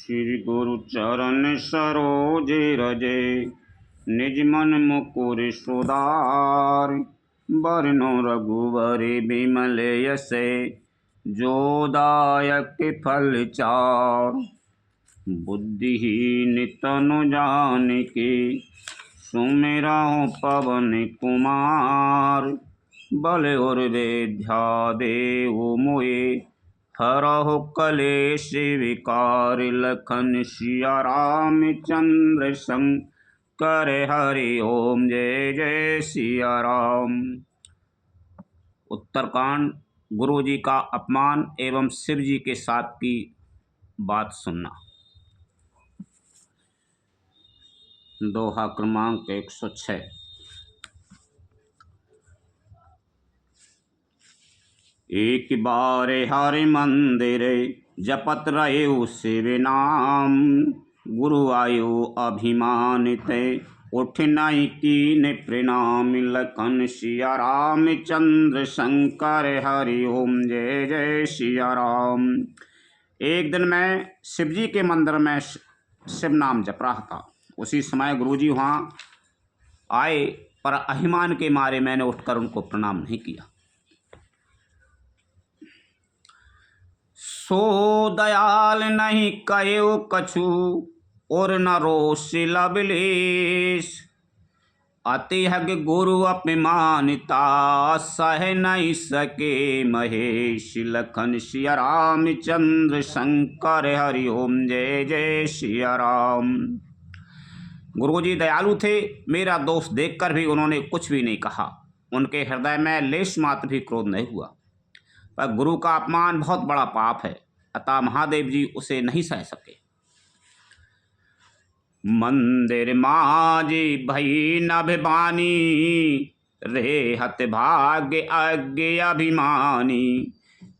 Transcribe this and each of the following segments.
श्री गुरु चरण सरोज रजे, निज मन मुकुर सुधार। बरनो रघुवर बिमल यसे, जो दायक फल चार। बुद्धिहीन तनु जानिके, सुमिरहु पवन कुमार। बल और विद्या देहु मोहे, हरहु कलेश विकार। लखन सिया रामचंद्र शंकर हरि ओम। जय जय सिया राम। उत्तरकांड गुरु जी का अपमान एवं शिव जी के साथ की बात सुनना। दोहा क्रमांक 106। एक बार हरि मंदिर, जपत रहे शिव नाम। गुरु आयो अभिमानित, उठ नहीं कीन प्रणाम। लखन सिया रामचंद्र शंकर हरि ओम। जय जय सिया राम। एक दिन मैं शिव जी के मंदिर में शिव नाम जप रहा था। उसी समय गुरुजी वहाँ आए, पर अभिमान के मारे मैंने उठकर उनको प्रणाम नहीं किया। सो दयाल नहीं कयो कछु, और न रोष लवलेश। अति हग गुरु अपमानिता, सह नहीं सके महेश। लखन सिया रामचंद्र शंकर हरि ओम। जय जय सिया राम। गुरुजी दयालु थे। मेरा दोष देखकर भी उन्होंने कुछ भी नहीं कहा। उनके हृदय में लेश मात्र भी क्रोध नहीं हुआ। पर गुरु का अपमान बहुत बड़ा पाप है, अतः महादेव जी उसे नहीं सह सके। मंदिर माजी भई नभिमानी, रेहत भाग्य अज्ञ अभिमानी।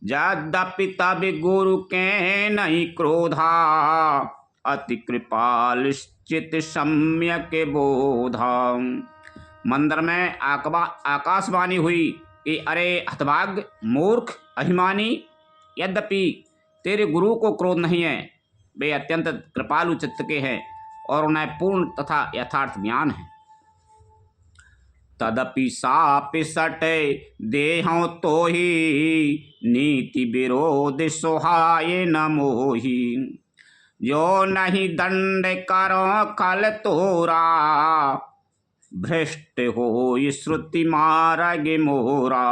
यद्यपि तब गुरु के नहीं क्रोधा, अति कृपाल चित सम्यक बोधा। मंदिर में आकाशवाणी हुई कि अरे हतभाग्य, मूर्ख, अभिमानी, यद्यपि तेरे गुरु को क्रोध नहीं है, वे अत्यंत कृपालु चित्त के हैं और उन्हें पूर्ण तथा यथार्थ ज्ञान है। तदपि साप सटे देहं तो ही, नीति विरोध सोहाय न मोही। जो नहीं दंड करो कल तोरा, भ्रष्ट हो श्रुति मार्ग मोरा।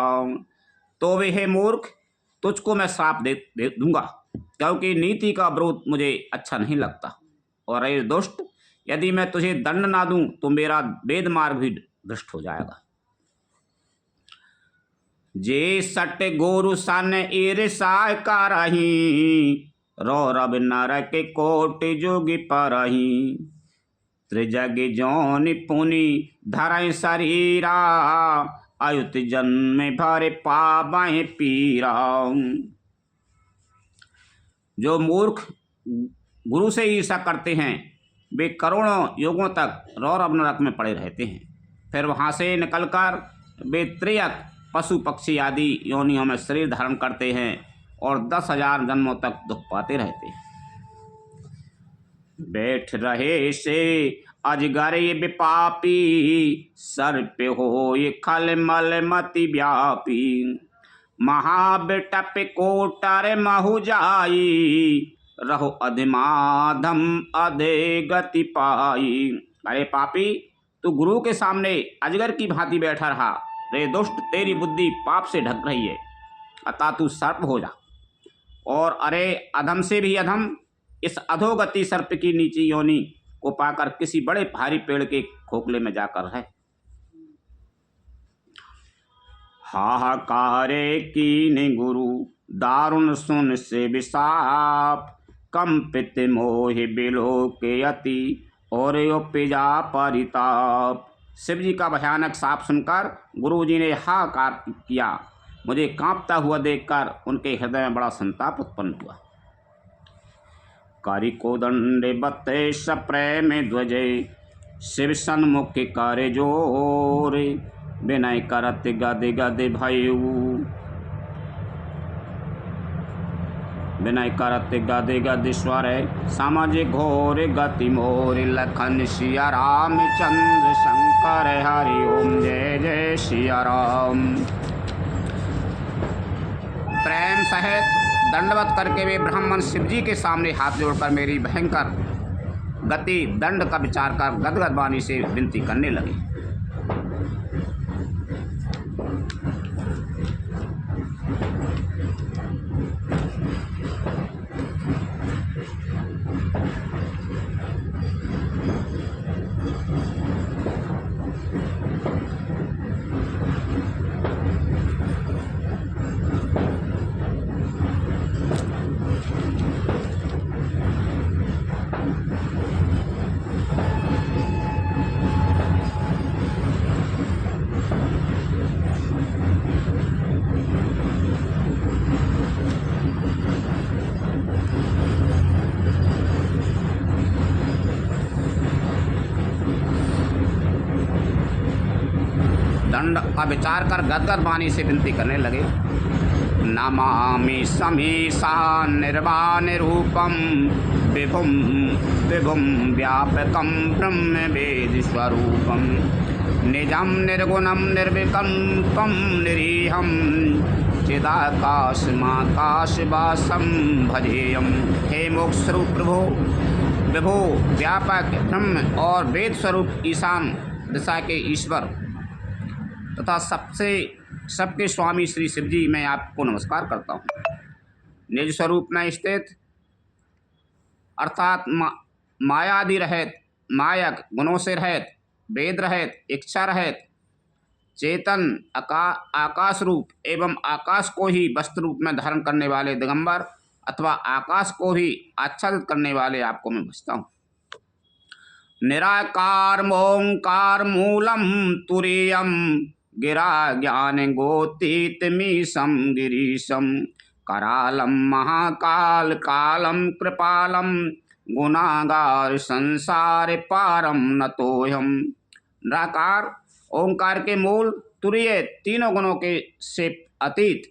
तो वे हे मूर्ख, तुझको मैं श्राप दे दूंगा, क्योंकि नीति का विरोध मुझे अच्छा नहीं लगता। और ये दुष्ट, यदि मैं तुझे दंड ना दूं तो मेरा वेद मार्ग भी भ्रष्ट हो जाएगा। जे सट गोरु सन ईर्षा करही, रौरव नरक कोट जोगी परही। त्रिजग जौन पुनि धरय शरीरा, अयुत जन्म भर पावै पीरा। जो मूर्ख गुरु से ईर्षा करते हैं, वे करोड़ों युगों तक रौरव नरक में पड़े रहते हैं। फिर वहाँ से निकलकर वे त्रियक पशु पक्षी आदि योनियों में शरीर धारण करते हैं और 10,000 जन्मों तक दुख पाते रहते हैं। बैठ रहे से अजगर ये विपापी, सर्प हो ये खल मल मति व्यापी। महाबिटप कोटर महु जाई, रहो अधिमाधम अधे गति पाई। अरे पापी, तू गुरु के सामने अजगर की भांति बैठा रहा। रे दुष्ट, तेरी बुद्धि पाप से ढक रही है, अतः तू सर्प हो जा। और अरे अधम से भी अधम, इस अधोगति सर्प की नीची योनि को पाकर किसी बड़े भारी पेड़ के खोखले में जाकर रहे। हाहाकारे कीने गुरु, दारुण सुन से विशाप। कंपित मोहि बिलोके अति, और उपजा परिताप। शिव जी का भयानक साप सुनकर गुरुजी ने हाहाकार किया। मुझे कांपता हुआ देखकर उनके हृदय में बड़ा संताप उत्पन्न हुआ। करि कोदंड बते सप्रे में ध्वजे, शिव सन्मुख कर जोर। विनय करत गद गद भयऊ, विनय करत गद गद स्वर सामाजिक घोर गति मोर लखन सिया राम चंद्र शंकर हरि ओम जय जय सिया राम। प्रेम सहित दंडवत करके वे ब्राह्मण शिवजी के सामने हाथ जोड़कर मेरी भयंकर गति दंड का विचार कर गदगद वाणी से विनती करने लगे। दंड का विचार कर गदगद वाणी से विनती करने लगे। नमामि समीसा निर्वाण रूपम विभुम विभुम व्यापकम ब्रह्म वेद स्वरूपम निजम निर्गुणम निर्विकल्पम निरीहम चिदाकाशमाकाश वासम भजेयम। हे मोक्ष स्वरूप प्रभु विभु व्यापक ब्रह्म और वेद स्वरूप ईशान दिशा के ईश्वर तथा सबके स्वामी श्री शिवजी, मैं आपको नमस्कार करता हूँ। निज स्वरूप में स्थित अर्थात मायादि रहित, मायक गुणों से रहित, वेद रहित, इच्छा रहित, चेतन आकाश रूप एवं आकाश को ही वस्तु रूप में धारण करने वाले दिगंबर अथवा आकाश को ही आच्छादित करने वाले आपको मैं भजता हूँ। निराकार मोंकार मूलम तुरीयम गिरा ज्ञान गोतीतमीशम गिरीशम करालम महाकाल कालम कृपालम गुनागार संसार पारम नतोहम। निराकार ओंकार के मूल, तुरीय तीनों गुणों के से अतीत,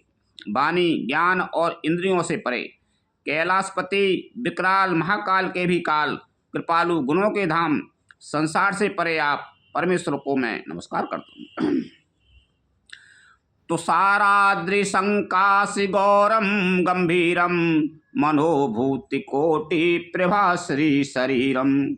वाणी ज्ञान और इंद्रियों से परे, कैलाशपति विकराल महाकाल के भी काल, कृपालु गुणों के धाम, संसार से परे आप परमेश्वर को मैं नमस्कार करता हूँ। तुषाराद्रिशंकाशि गौरम गंभीरम मनोभूति कोटि प्रभाश्री शरीरम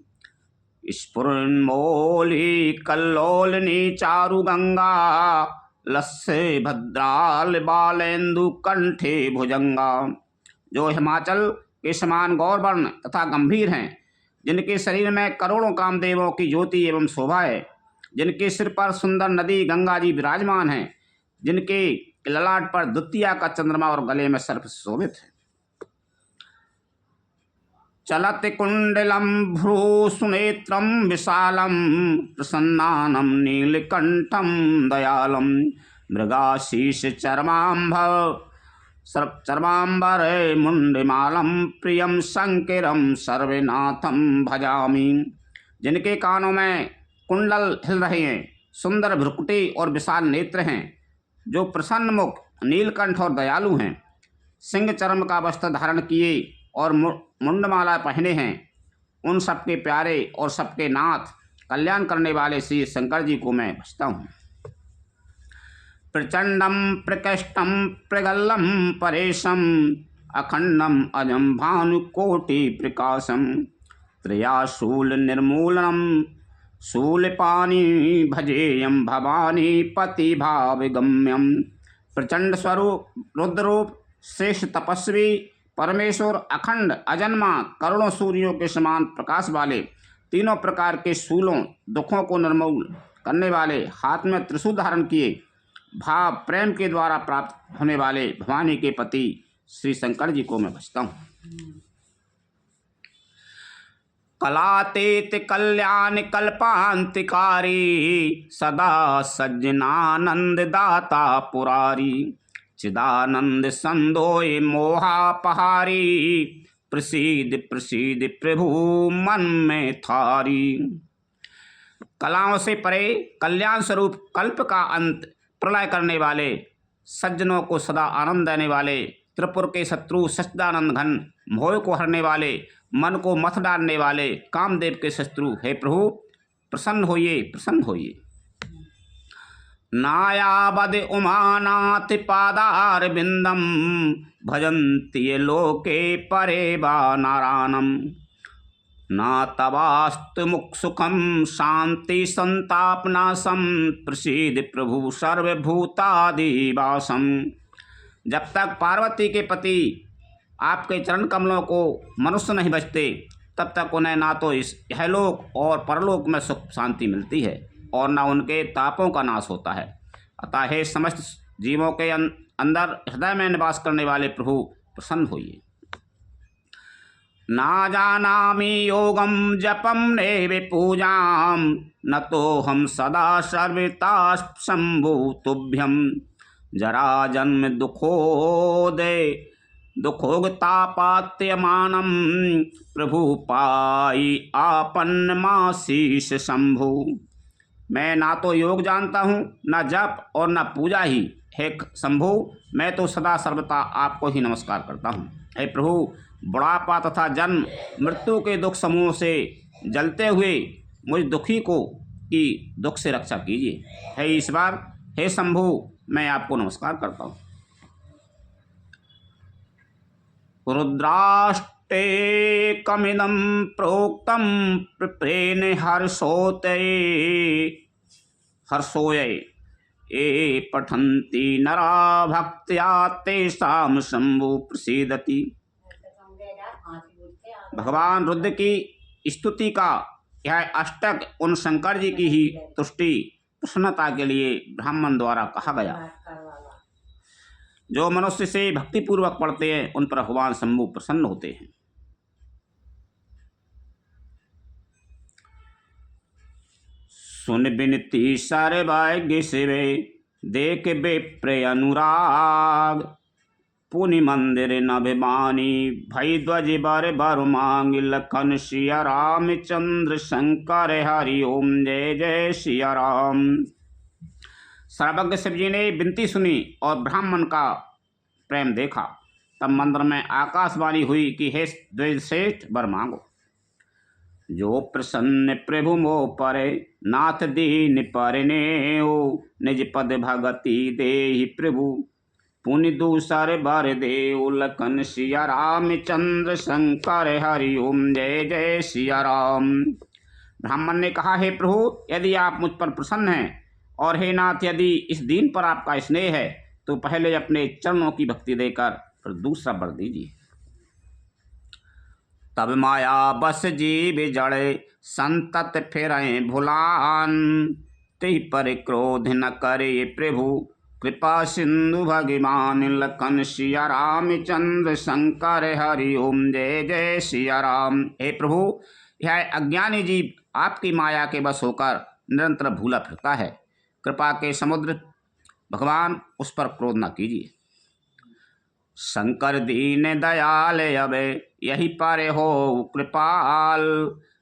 स्फुरन्मौली कल्लोलिनी चारु गंगा लस्से भद्राल बालेन्दु कंठे भुजंगा। जो हिमाचल के समान गौरवर्ण तथा गंभीर हैं, जिनके शरीर में करोड़ों कामदेवों की ज्योति एवं शोभा है, जिनके सिर पर सुंदर नदी गंगा जी विराजमान हैं, जिनके ललाट पर द्वितीया का चंद्रमा और गले में सर्प शोभित है। चलत कुंडलम भ्रू सुनेत्रम विशालम प्रसन्नानम नीलकंठम दयालम मृगाशीष चर्मांबर मुंडमालम प्रियम शंकरम सर्वनाथम भजामि। जिनके कानों में कुंडल हिल रहे हैं, सुंदर भ्रुकुटी और विशाल नेत्र हैं, जो प्रसन्न मुख, नीलकंठ और दयालु हैं, सिंह चर्म का वस्त्र धारण किए और मुंडमाला पहने हैं, उन सबके प्यारे और सबके नाथ, कल्याण करने वाले श्री शंकर जी को मैं भजता हूँ। प्रचंडम प्रकृष्टम प्रगल्लम परेशम अखंडम अजम भानुकोटि प्रकाशम त्रयाशूल निर्मूलनम शूलपानी भजेयम भवानी पति भाव गम्यम। प्रचंड स्वरूप, रुद्ररूप, श्रेष्ठ तपस्वी, परमेश्वर, अखंड अजन्मा, करोड़ों सूर्यों के समान प्रकाश वाले, तीनों प्रकार के शूलों, दुखों को निर्मूल करने वाले, हाथ में त्रिशूल धारण किए, भाव प्रेम के द्वारा प्राप्त होने वाले भवानी के पति श्री शंकर जी को मैं भजता हूँ। कलातीत कल्याण कल्पांतिकारी सदा सज्जनानंद दाता पुरारी चिदानंद संदोय मोहापहारी प्रसीद प्रसीद प्रभु मन में थारी। कलाओं से परे कल्याण स्वरूप, कल्प का अंत, प्रलय करने वाले, सज्जनों को सदा आनंद देने वाले, त्रिपुर के शत्रु सच्चिदानंद घन, मोह को हरने वाले, मन को मथ डालने वाले, कामदेव के शत्रु, हे प्रभु प्रसन्न होइए, प्रसन्न होइए। नायावद उमानाथ पादार बिंदम, भजन्ति ये लोके परे वा नारायणम। ना तवास्तु मुख सुखम शांति संतापनाशम, प्रसीद प्रभु सर्वभूतादिवासम। जब तक पार्वती के पति आपके चरण कमलों को मनुष्य नहीं बचते, तब तक उन्हें ना तो इस यहलोक और परलोक में सुख शांति मिलती है और न उनके तापों का नाश होता है। अतः हे समस्त जीवों के अंदर हृदय में निवास करने वाले प्रभु प्रसन्न होइए। ना जानामि योगम जपम नेव पूजाम, न तो हम सदा सर्वता शंभु तुभ्यम। जरा जन्म दुखोगतापात्यमानम, प्रभु पाई आपन्न माशीष शंभु। मैं ना तो योग जानता हूँ, न जप और न पूजा ही। हे शंभु, मैं तो सदा सर्वथा आपको ही नमस्कार करता हूँ। हे प्रभु, बुढ़ापा तथा जन्म मृत्यु के दुख समूह से जलते हुए मुझ दुखी को की दुख से रक्षा कीजिए। हे ईश्वर, हे शंभु, मैं आपको नमस्कार करता हूँ। रुद्राष्टे कमिदं प्रोक्तं प्रेण हर्षोये ये पठन्ति नरा भक्त्या तेषां शंभु प्रसीदति। भगवान रुद्र की स्तुति का यह अष्टक उन शंकर जी की ही तुष्टि प्रसन्नता के लिए ब्राह्मण द्वारा कहा गया। जो मनुष्य से भक्तिपूर्वक पढ़ते हैं उन पर भगवान शंभु प्रसन्न होते हैं। सुन बिनती सर्वज्ञ शिवे, देख विप्र अनुराग। पुनि मंदिर नभिमानी, भई ध्वज बर बर मांग। लखन सिया रामचंद्र शंकर, हरि ओम जय जय सिया राम। सर्वज्ञ शिव जी ने विनती सुनी और ब्राह्मण का प्रेम देखा। तब मंदिर में आकाशवाणी हुई कि हे द्विजश्रेष्ठ, वर मांगो। जो प्रसन्न प्रभु मोह परे, नाथ दीन परनेओ। निज पद भगति देहि प्रभु, पुनि दूसर बर देव। लखन सिया रामचंद्र शंकर, हरि ओम जय जय सिया राम। ब्राह्मण ने कहा, हे प्रभु, यदि आप मुझ पर प्रसन्न हैं और हे नाथ, यदि इस दीन पर आपका स्नेह है तो पहले अपने चरणों की भक्ति देकर फिर दूसरा वर दीजिए। तब माया बस जीव जड़े, संतत फिरे भुलान। ते पर क्रोध न करे प्रभु, कृपा सिंधु भगवान। लखन सिया रामचंद्र शंकर, हरि ओम जय जय सिया राम। हे प्रभु, यह अज्ञानी जीव आपकी माया के बस होकर निरंतर भूला फिरता है। कृपा के समुद्र भगवान, उस पर क्रोध न कीजिए। शंकर दीन दयाल अबे, यही पारे हो कृपाल।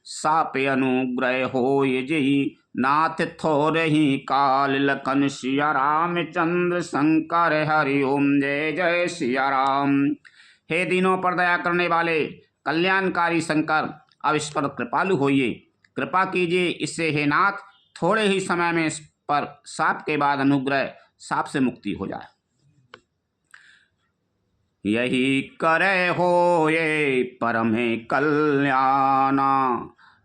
साप अनुग्रह हो ये जी, नाथ थोरे ही काल। लखन सिया रामचंद्र शंकर, हरि ओम जय जय सिया राम। हे दीनों पर दया करने वाले कल्याणकारी शंकर, अब इस पर कृपालु होइए, कृपा कीजिए इससे हे नाथ थोड़े ही समय में इस पर साप के बाद अनुग्रह साप से मुक्ति हो जाए। यही करे हो ये परमे कल्याणा,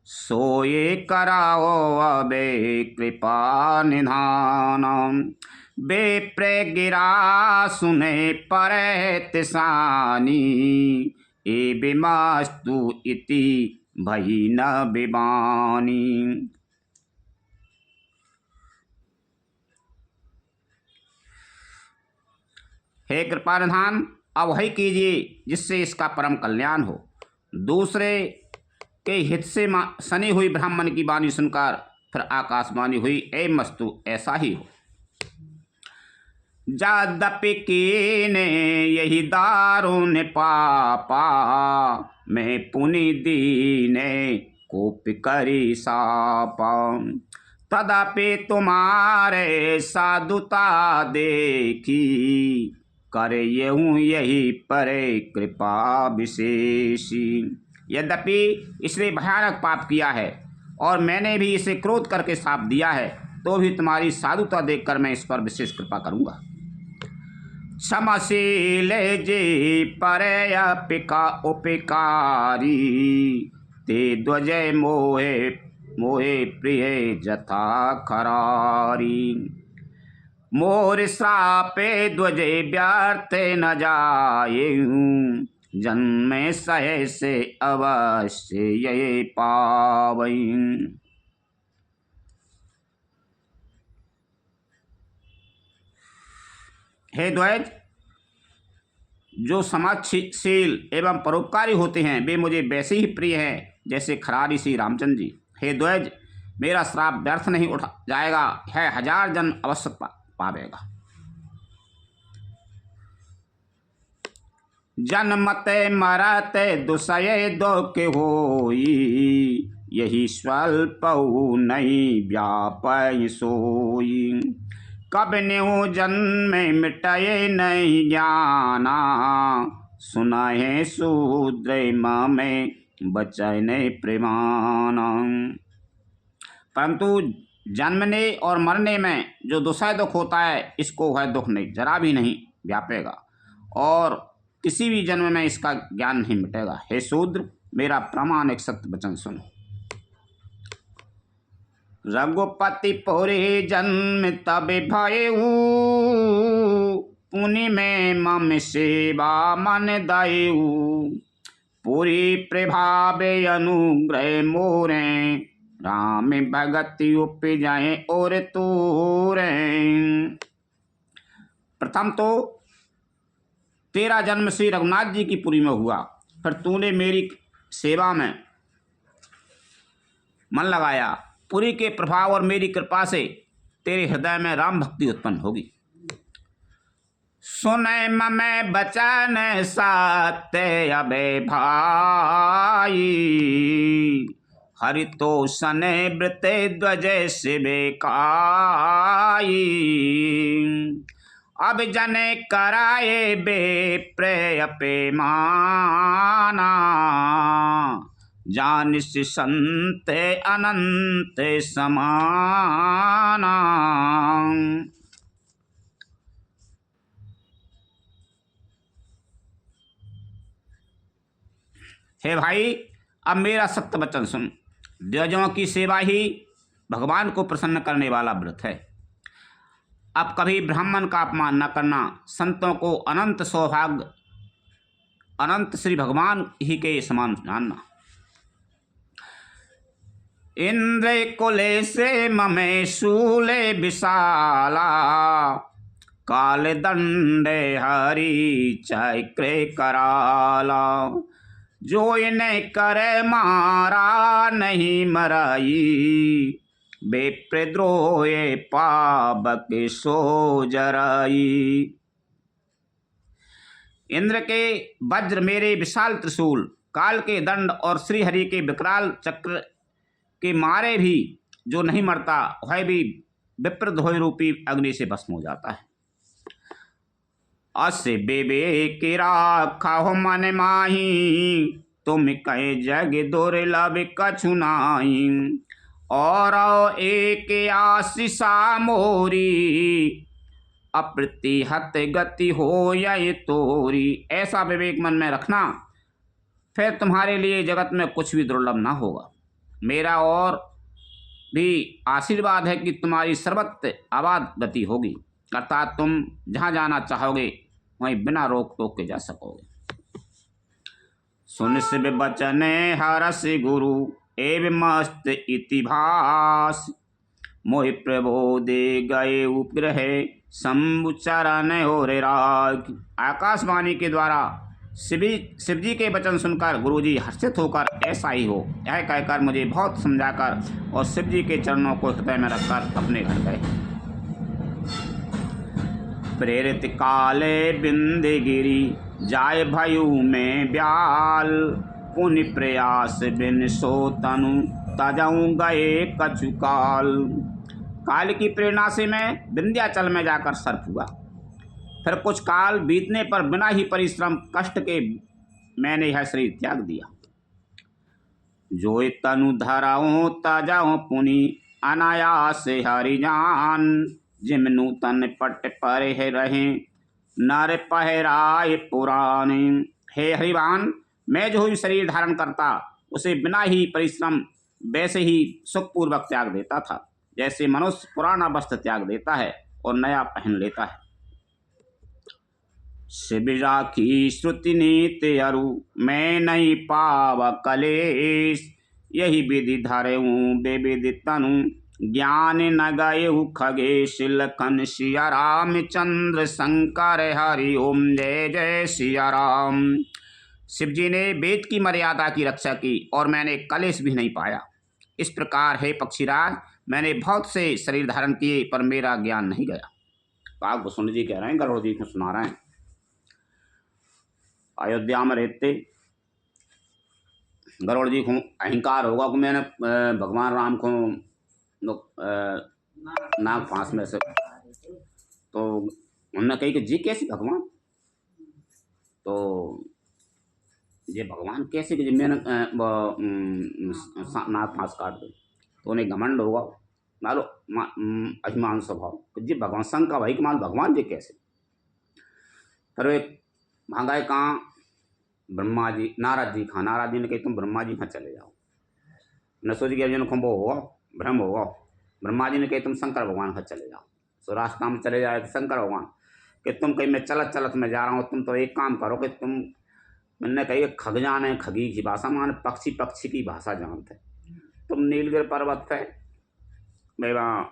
सोए कराओ अबे कृपा निधान। बेप्रे गिरा सुने परे तिसानी, ए बिमास्तु इति भई न बिबानी। हे कृपा निधान, अब वही कीजिए जिससे इसका परम कल्याण हो। दूसरे के हित से सनी हुई ब्राह्मण की वाणी सुनकर फिर आकाशवाणी हुई, ए मस्तु ऐसा ही हो। यद्यपि कीने यही दारुण पापा, मैं पुनि दीने कोप करी सापा। तदपि तुम्हारे साधुता देखी, करे येहूँ यही परे कृपा विशेषी। यद्यपि इसने भयानक पाप किया है और मैंने भी इसे क्रोध करके शाप दिया है, तो भी तुम्हारी साधुता देखकर मैं इस पर विशेष कृपा करूँगा। क्षमशील जी परयपिका उपकारी, ते ध्वजय मोहे मोहे प्रिय जथा खरारी। मोर श्रापे ध्वजे व्यर्थ न जाएऊँ, जन्मे सहे से अवश्य ये पावई। हे ध्वज, जो समाजशील एवं परोपकारी होते हैं वे मुझे वैसे ही प्रिय हैं जैसे खरारी श्री रामचंद्र जी। हे ध्वज, मेरा श्राप व्यर्थ नहीं उठा जाएगा, है 1000 जन्म अवश्य पावेगा। जन्मते मरते दुसये दो के होई, यही स्वल्पहु नहीं व्यापय सोई। कब न्यू जन्म मिटाए नहीं ज्ञाना, सुनाए शूद्र में बचने प्रेमाना। परंतु जन्मने और मरने में जो दुसय दुख होता है, इसको वह दुख नहीं, जरा भी नहीं व्यापेगा और किसी भी जन्म में इसका ज्ञान नहीं मिटेगा। हे शूद्र, मेरा प्रामाणिक सत्य वचन सुनो। रघुपति पुरी जन्म तब भयऊ, पुनि में मम सेवा मन दयऊ। पूरी प्रभावे अनुग्रह मोरे, राम भगति उपजाए और तोरे। प्रथम तो तेरा जन्म श्री रघुनाथ जी की पुरी में हुआ, फिर तूने मेरी सेवा में मन लगाया। पुरी के प्रभाव और मेरी कृपा से तेरे हृदय में राम भक्ति उत्पन्न होगी। सुने ममे बचन सत्य अबे भाई, हरितोषण व्रते ध्वज शिवे काई। अब जने कराए बे प्रेयपे माना, जानिस संत अनंत समाना। हे भाई, अब मेरा सत्य वचन सुन। द्विजों की सेवा ही भगवान को प्रसन्न करने वाला व्रत है। अब कभी ब्राह्मण का अपमान न करना, संतों को अनंत सौभाग्य, अनंत श्री भगवान ही के समान जानना। इंद्र कुले से ममे शूले विशाला, काल दंडे हरि चक्र कराला। जो इन्हें करे मारा नहीं मराई, बेप्रद्रोहे पावक सो जराई। इंद्र के वज्र, मेरे विशाल त्रिशूल, काल के दंड और श्री हरि के विकराल चक्र के मारे भी जो नहीं मरता, वह भी विप्रद्रोह रूपी अग्नि से भस्म हो जाता है। अस बेबे के राखा हो मन माही, तुम कहे जग दुर्लभ कछु नाई। और एक आशीषा मोरी, अप्रतिहत गति हो ये तोरी। ऐसा विवेक मन में रखना, फिर तुम्हारे लिए जगत में कुछ भी दुर्लभ ना होगा। मेरा और भी आशीर्वाद है कि तुम्हारी सर्वत्र आबाद गति होगी, अर्थात तुम जहाँ जाना चाहोगे वहीं बिना रोक टोक के जा सकोगे। सुन शिव बचन हरस गुरु, एव मस्त इतिभास। मोहि प्रबोधे गए उपग्रह, शंभु चरण और राग। आकाशवाणी के द्वारा शिव जी के वचन सुनकर गुरुजी हर्षित होकर ऐसा ही हो, यह कहकर मुझे बहुत समझाकर और शिव जी के चरणों को हृदय में रखकर अपने घर गए। प्रेरित काले बिंदगिरी, जाय भयू में ब्याल। पुण्य प्रयास बिन सो तनु, तजऊ गए कछु काल। काल की प्रेरणा से मैं विंध्याचल में जाकर सर्प हुआ, फिर कुछ काल बीतने पर बिना ही परिश्रम कष्ट के मैंने यह शरीर त्याग दिया। जो तनु धराऊं ताजाऊं पुनि अनायास हरि जान, जिम नूतन पट पर है रहे नर पहराए पुराने। हे हरिवान, मैं जो ही शरीर धारण करता उसे बिना ही परिश्रम वैसे ही सुखपूर्वक त्याग देता था, जैसे मनुष्य पुराना वस्त्र त्याग देता है और नया पहन लेता है। शिव राखी श्रुति नीति अरु मैं नहीं पाव कलेश, यही विधि धरऊं बेविधि तनु ज्ञान न गयेहु खगेश। लखन सिया रामचंद्र शंकर हरि ओम जय जय सिया राम। शिव जी ने वेद की मर्यादा की रक्षा की और मैंने कलेश भी नहीं पाया। इस प्रकार हे पक्षीराज, मैंने बहुत से शरीर धारण किए पर मेरा ज्ञान नहीं गया। काकभूषण जी कह रहे हैं, गरुड़ जी को सुना रहे हैं। अयोध्या में रहते गरुड़ जी को अहंकार होगा कि मैंने भगवान राम को नाग फांस में से, तो उन्होंने कही कि जी कैसे भगवान, तो ये भगवान कैसे कि मैंने नाग फांस काट दो, तो उन्हें घमंड होगा, मानो अभिमान स्वभाव जी भगवान शंका भाई कमाल भगवान जी कैसे। फिर एक भागाए कहाँ ब्रह्मा जी नारद जी कहाँ, नारद जी ने कही तुम ब्रह्मा जी कहाँ चले जाओ। नसो जी के अर्जुन खुम्बो होगा भ्रम होगा। ब्रह्मा जी ने कही तुम शंकर भगवान कहाँ चले जाओ। तो रास्ता में चले जाए शंकर भगवान कि तुम कहीं मैं चलत चलत में जा रहा हूँ, तुम तो एक काम करो कि तुम, मैंने कही खग जाने खगी की भाषा मान पक्षी पक्षी की भाषा जानते, तुम नीलगिरी पर्वत पे मैं वहाँ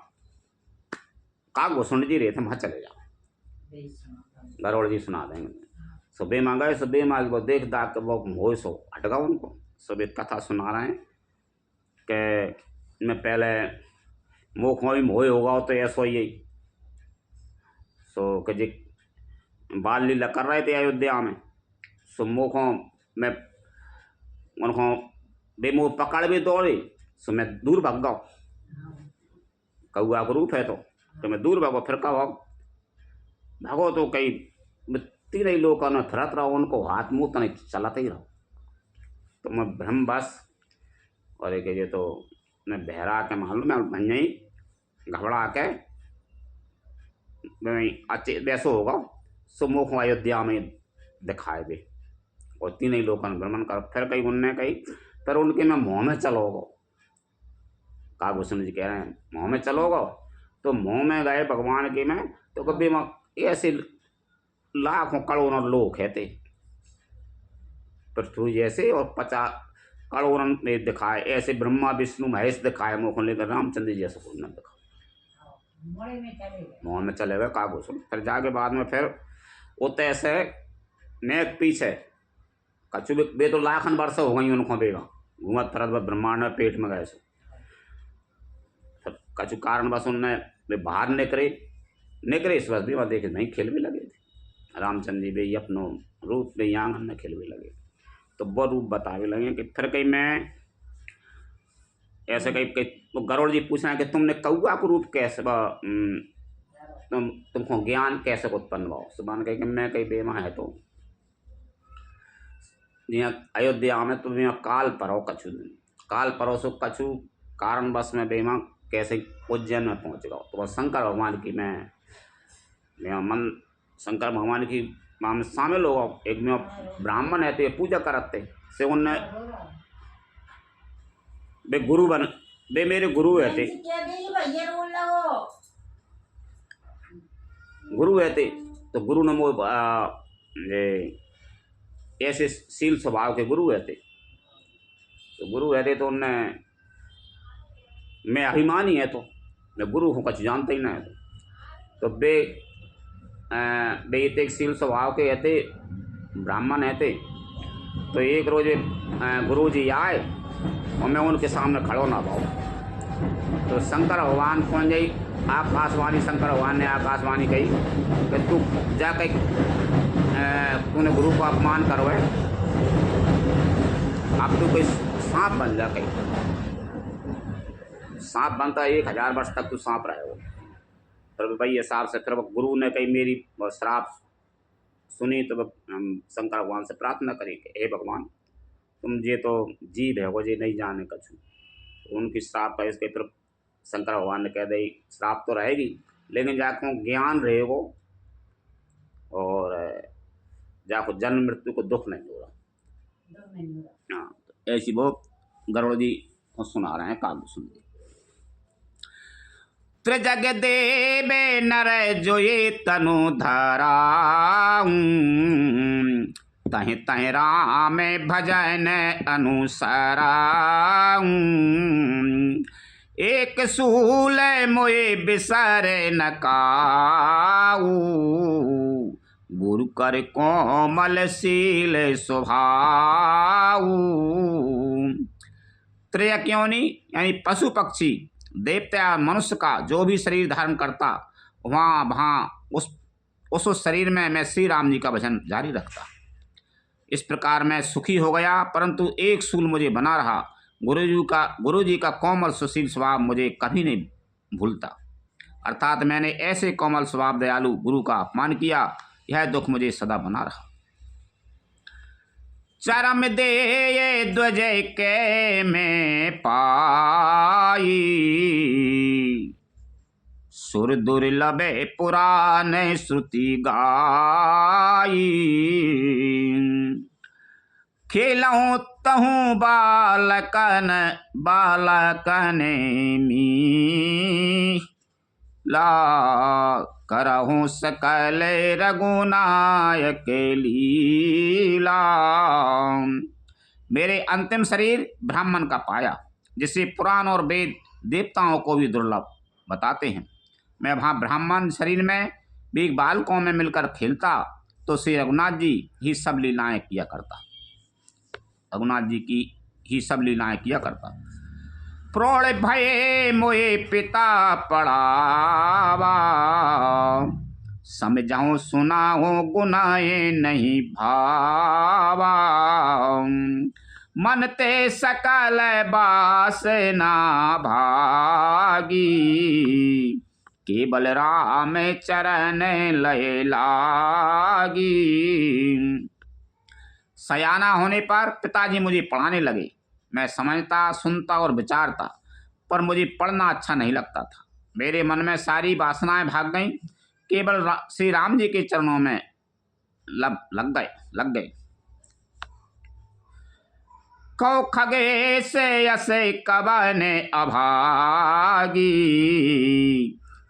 काकभूषण जी रहते वहाँ चले जाओ। गरुड़ जी सुना देंगे। सुबह माँ गए, सुबह माँ वो देख दाख वो मोह सो हट गया उनको। सुबह कथा सुना रहे हैं कि मैं पहले मुख में भी मोह होगा तो ऐसा ही सो कि जी बाल लीला कर रहे थे अयोध्या में, सो मुखों में उनको बेमुँह पकड़ भी दौड़े, सो मैं दूर भाग गया। कौआ का रूप है तो मैं दूर भागो, फिर कहो भागो तो कई तीन ही लोग न फिरत रहो, उनको हाथ मुँह तो नहीं चलाते ही रहो। तो मैं भ्रम बस और एक ये तो मैं बहरा के मालूम मैं भंजई घबरा के मैं अच्छे वैसो होगा। सो मुख अयोध्या में दिखाए दे और तीन ही लोग भ्रमण कर, फिर कहीं उनने कही फिर उनके मैं मुँह में चलोगो। काकभूषण जी कह रहे हैं मुँह में चलोगो, तो मुँह में गए भगवान के में तो कभी ऐसे लाखों करोड़ों लोग कहते पृथ्वी जैसे और 50 करोड़ों में दिखाए, ऐसे ब्रह्मा विष्णु महेश दिखाए मुख लेकर, रामचंद्र जी जैसे कोई न दिखा। मुँह में चले गए काकभूषण। फिर जाके बाद में फिर उतने ऐसे नेक पीछे कछु बे तो लाखन वर्ष हो गई उनको बेगा घूमत फिरत ब्रह्मांड में पेट में गए। फिर कछु कारण बस उनने वे बाहर निकले इस बस भी वहाँ देखे नहीं खेल भी लगे थे। रामचंद्र जी भी अपनो रूप में आंगन में खेल भी लगे, तो वो रूप बतावे लगे कि फिर कहीं मैं ऐसे कहीं तो गरुड़ जी पूछ रहे हैं कि तुमने कौआ को रूप कैसे तुमको ज्ञान कैसे उत्पन्न हुआ। सुबह कही कि मैं कहीं बेमा है तो यहाँ अयोध्या में तुम यहाँ काल परो कछु दिन काल परो सो कछु कारण बस में बेमा कैसे उज्जैन में पहुँच गया। तो वह शंकर भगवान की मैं मन शंकर भगवान की मां में शामिल हो। एक में ब्राह्मण है तो ये पूजा करते से उनने वे गुरु बन वे मेरे गुरु है थे तो गुरु नमो ऐसे शील स्वभाव के गुरु है थे। तो गुरु है थे तो उनने मैं अभिमानी है तो मैं गुरु हूँ कुछ जानते ही ना है तो वे शील स्वभाव के रहते ब्राह्मण रहते। तो एक रोज गुरु जी आए और मैं उनके सामने खड़ो ना पाऊँ। तो शंकर भगवान कौन जाई आकाशवाणी शंकर भगवान ने आकाशवाणी कही कि तू जा कहीं तूने गुरु को अपमान करो है, अब तू कोई सांप बन जा। कहीं सांप बनता 1000 वर्ष तक तू सांप रहे हो। फिर भाई हिसाब से फिर गुरु ने कही मेरी श्राप सुनी तो हम शंकर भगवान से प्रार्थना करें कि हे भगवान, तुम ये तो जीव है वो ये नहीं जाने कछु। तो उनकी श्राप है इसके फिर शंकर भगवान ने कह दी श्राप तो रहेगी, लेकिन जाको ज्ञान रहेगो और जाको जन्म मृत्यु को दुख नहीं होगा। हाँ, तो ऐसी वो गरुड़ जी को सुना रहे हैं काव्य सुन। त्रिजग देवे नर जो ये तनु धराऊं, तहि तहि राम भजन अनुसराऊं। एक सूल मोए बिसर न काऊ, गुरु कर कोमल शील स्वभाऊ। त्रय क्यों नहीं, यानी पशु पक्षी देवता मनुष्य का जो भी शरीर धारण करता, वहाँ वहाँ उस शरीर में मैं श्री राम जी का भजन जारी रखता। इस प्रकार मैं सुखी हो गया, परंतु एक सूल मुझे बना रहा। गुरु जी का कोमल सुशील स्वभाव मुझे कभी नहीं भूलता। अर्थात मैंने ऐसे कोमल स्वभाव दयालु गुरु का अपमान किया, यह दुख मुझे सदा बना रहा। चरम दे ये ध्वज के में पाई, सुर दुर्लभे पुराण श्रुति गाई। खेलऊं तहूँ बालकन मी, ला करहूँ सकल रघुनायक लीला। मेरे अंतिम शरीर ब्राह्मण का पाया, जिसे पुराण और वेद देवताओं को भी दुर्लभ बताते हैं। मैं वहाँ ब्राह्मण शरीर में भी बालकों में मिलकर खेलता, तो श्री रघुनाथ जी ही सब लीलाएं किया करता। रघुनाथ जी की ही सब लीलाएं किया करता। प्रोड़ भये मोए पिता पड़ावा, समझाऊं सुनाऊं गुनाए नहीं भावा। मन ते सकल बासना भागी, केवल राम चरण लय लागी। सयाना होने पर पिताजी मुझे पढ़ाने लगे। मैं समझता, सुनता और विचारता, पर मुझे पढ़ना अच्छा नहीं लगता था। मेरे मन में सारी वासनाएं भाग गईं, केवल श्री राम जी के चरणों में लग गए। कौ खगे से यसे कवन अभागी,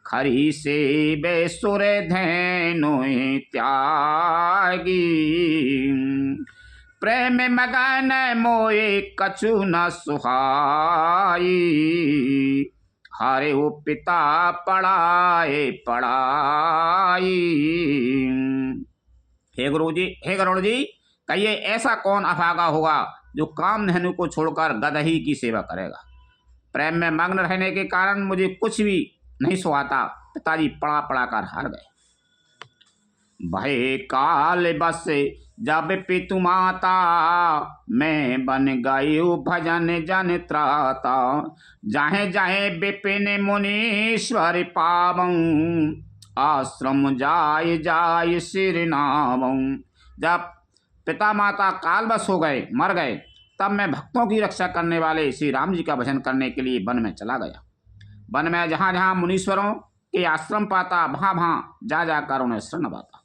खरी से बेसुर धैनु त्यागी। प्रेम मगन मोए कछु न सुहाई, हरे वो पिता पढ़ाए पढ़ाई। हे गरुड़ जी, कहिए ऐसा कौन अभागा होगा जो काम धनु को छोड़कर गदही की सेवा करेगा। प्रेम में मग्न रहने के कारण मुझे कुछ भी नहीं सुहाता। पिताजी पढ़ा पढ़ा कर हार गए। भय काल बस जब पितु माता, मैं बन गई भजन जन त्राता। जाहे जाहे विपिन मुनीश्वर पावऊं, आश्रम जाय जाय सिर नावऊं। जब पिता माता काल बस हो गए, मर गए, तब मैं भक्तों की रक्षा करने वाले श्री राम जी का भजन करने के लिए वन में चला गया। वन में जहाँ जहाँ मुनीश्वरों के आश्रम पाता, वहाँ वहाँ जा जाकर उन्हें शरण पाता।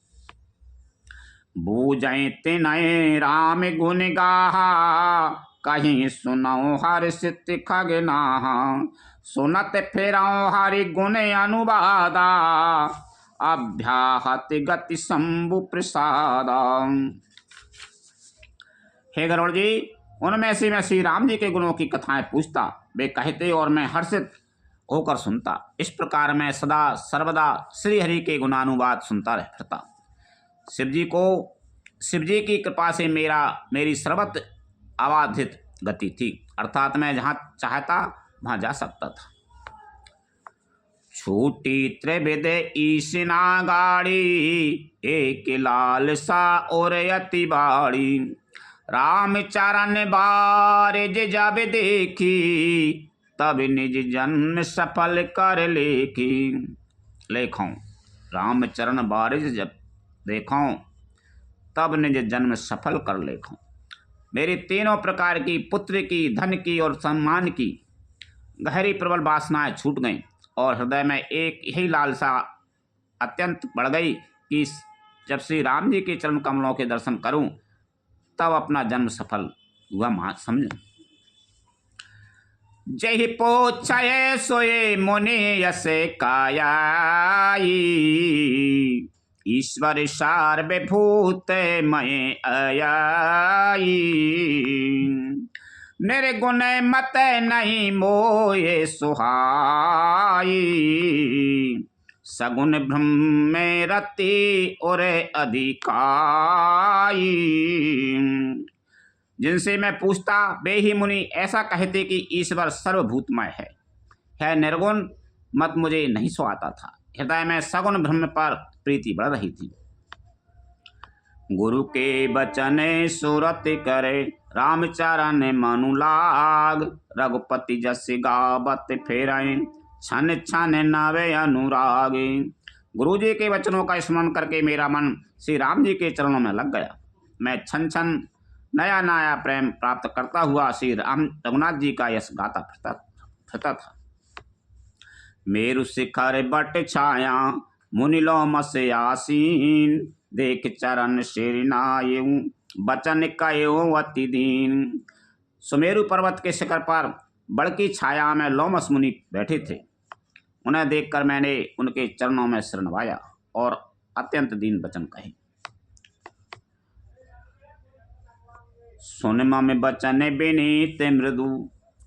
बूझे तिनय राम गुण गाहा, कहीं सुनऊ हर सित खगनाहा। सुनत फिरऊ हरि गुण अनुवादा, अभ्याहत गति शंभु प्रसादा। हे गरुड़ जी, उनमें से मैं श्री राम जी के गुणों की कथाएं पूछता, वे कहते और मैं हर्षित होकर सुनता। इस प्रकार मैं सदा सर्वदा श्री हरि के गुणानुवाद सुनता रह फिरता। शिव जी की कृपा से मेरी सर्वत्र अबाधित गति थी, अर्थात मैं जहाँ चाहता वहाँ जा सकता था। छूटी त्रिविध ईसना गाड़ी, एक लाल सा और अति बाड़ी। राम चरण बारिज जब देखी, तब निज जन्म सफल कर लेखी। लेखों राम चरण बारिज जब देखों, तब निज जन्म सफल कर लेखो। मेरी तीनों प्रकार की, पुत्र की, धन की और सम्मान की गहरी प्रबल वासनाएं छूट गईं और हृदय में एक यही लालसा अत्यंत बढ़ गई कि जब श्री राम जी के चरण कमलों के दर्शन करूं तब अपना जन्म सफल हुआ समझ। जय पोछय सोए मुनि यस कायाई, ईश्वर सार्वभूत मय अयाई। निर्गुण मत नहीं मोये सुहाई, सगुण ब्रह्म में रति और अधिकाई। जिनसे मैं पूछता वे ही मुनि ऐसा कहते कि ईश्वर सर्वभूतमय है निर्गुण मत मुझे नहीं सुहाता था। हृदय में सगुण ब्रह्म पर प्रीति बढ़ रही थी। गुरु के बचन सुरत करे, रामचरण मनु लाग। रघुपति जस गावत फेरय, छन छन नवे अनुराग। गुरु जी के वचनों का स्मरण करके मेरा मन श्री राम जी के चरणों में लग गया। मैं छन छन नया नया प्रेम प्राप्त करता हुआ श्री राम रघुनाथ जी का यश गाता फिरता था। मेरु शिखर बट छाया, मुनिलो मस आसीन। देख चरण शेरनायु, बचन कयो अति दीन। सुमेरु पर्वत के शिखर पर बड़की छाया में लोमस मुनि बैठे थे। उन्हें देखकर मैंने उनके चरणों में सिर नवाया और अत्यंत दीन वचन कहे। सुन मम बचन विनीत मृदु,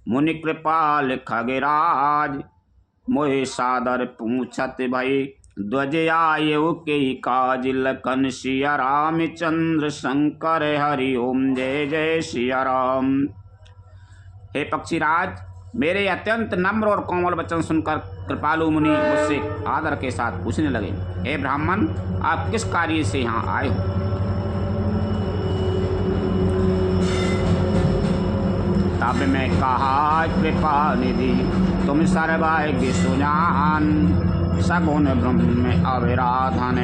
मुनि कृपाल खगराज। मोहे सादर पूछत भई, ध्वज आयु के काज। लखन सिया रामचंद्र शंकर हरि ओम, जय जय सिया राम। हे पक्षीराज, मेरे अत्यंत नम्र और कोमल वचन सुनकर कृपालु मुनि मुझसे आदर के साथ पूछने लगे, हे ब्राह्मण, आप किस कार्य से यहाँ आए हो? तब मैं कहा, कृपा निधि तुम सर्वज्ञ सुजान। सगुण ब्रह्म अविराधन,